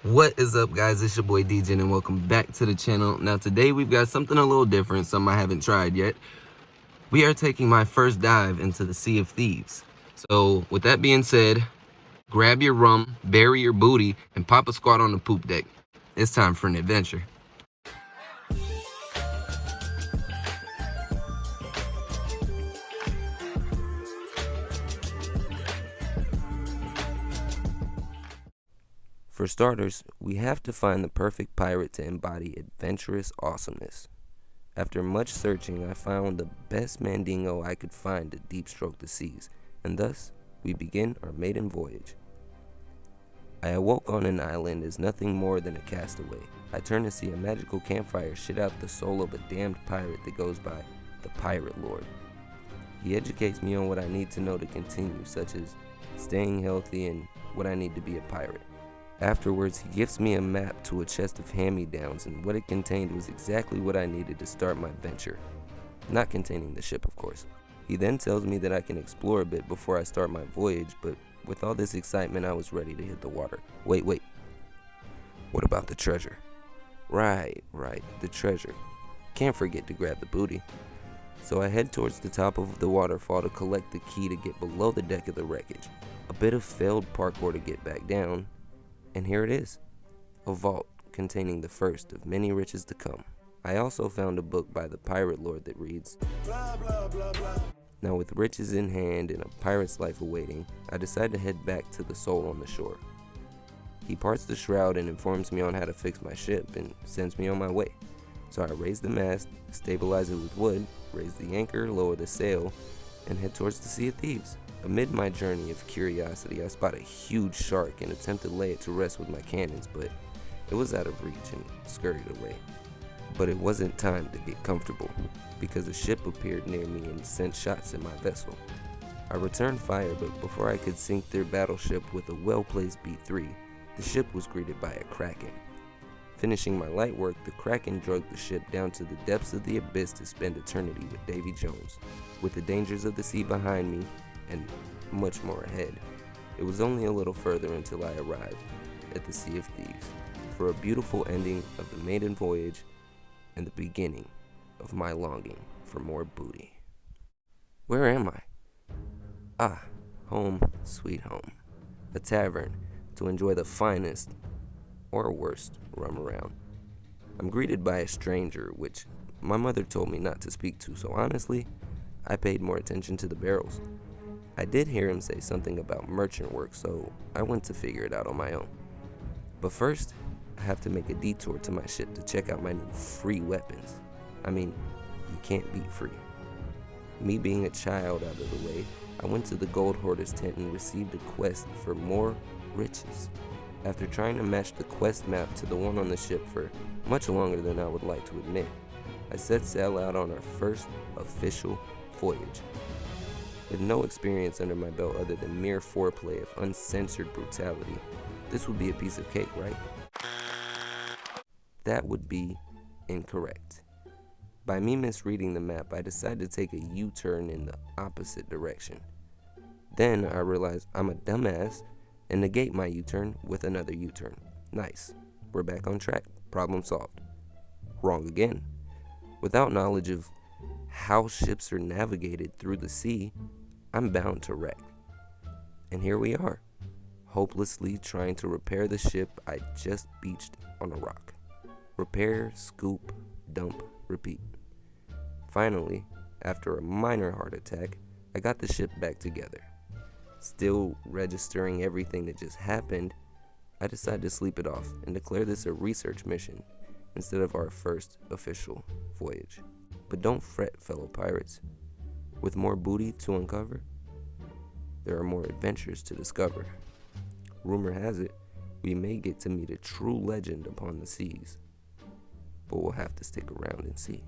What is up, guys? It's your boy DJ and welcome back to the channel. Now today we've got something a little different, something I haven't tried yet. We are taking my first dive into the Sea of Thieves. So with that being said, grab your rum, bury your booty, and pop a squat on the poop deck. It's time for an adventure. For starters, we have to find the perfect pirate to embody adventurous awesomeness. After much searching, I found the best mandingo I could find to deep stroke the seas, and thus we begin our maiden voyage. I awoke on an island as nothing more than a castaway. I turn to see a magical campfire shit out the soul of a damned pirate that goes by the Pirate Lord. He educates me on what I need to know to continue, such as staying healthy and what I need to be a pirate. Afterwards, he gives me a map to a chest of hand-me-downs, and what it contained was exactly what I needed to start my venture. Not containing the ship, of course. He then tells me that I can explore a bit before I start my voyage, but with all this excitement, I was ready to hit the water. Wait. What about the treasure? Right, the treasure. Can't forget to grab the booty. So I head towards the top of the waterfall to collect the key to get below the deck of the wreckage. A bit of failed parkour to get back down. And here it is, a vault containing the first of many riches to come. I also found a book by the Pirate Lord that reads, blah, blah, blah, blah. Now with riches in hand and a pirate's life awaiting, I decide to head back to the soul on the shore. He parts the shroud and informs me on how to fix my ship and sends me on my way. So I raise the mast, stabilize it with wood, raise the anchor, lower the sail, and head towards the Sea of Thieves. Amid my journey of curiosity, I spot a huge shark and attempt to lay it to rest with my cannons, but it was out of reach and scurried away. But it wasn't time to get comfortable, because a ship appeared near me and sent shots at my vessel. I returned fire, but before I could sink their battleship with a well-placed B-3, the ship was greeted by a kraken. Finishing my light work, the kraken dragged the ship down to the depths of the abyss to spend eternity with Davy Jones. With the dangers of the sea behind me, and much more ahead, it was only a little further until I arrived at the Sea of Thieves for a beautiful ending of the maiden voyage and the beginning of my longing for more booty. Where am I? Home, sweet home. A tavern to enjoy the finest or worst rum around. I'm greeted by a stranger, which my mother told me not to speak to, so honestly, I paid more attention to the barrels. I did hear him say something about merchant work, so I went to figure it out on my own. But first, I have to make a detour to my ship to check out my new free weapons. I mean, you can't beat free. Me being a child out of the way, I went to the gold hoarder's tent and received a quest for more riches. After trying to match the quest map to the one on the ship for much longer than I would like to admit, I set sail out on our first official voyage. With no experience under my belt other than mere foreplay of uncensored brutality, this would be a piece of cake, right? That would be incorrect. By me misreading the map, I decided to take a U-turn in the opposite direction. Then I realized I'm a dumbass and negate my U-turn with another U-turn. Nice. We're back on track. Problem solved. Wrong again. Without knowledge of how ships are navigated through the sea, I'm bound to wreck. And here we are, hopelessly trying to repair the ship I just beached on a rock. Repair, scoop, dump, repeat. Finally, after a minor heart attack, I got the ship back together. Still registering everything that just happened, I decided to sleep it off and declare this a research mission instead of our first official voyage. But don't fret, fellow pirates. With more booty to uncover, there are more adventures to discover. Rumor has it, we may get to meet a true legend upon the seas, but we'll have to stick around and see.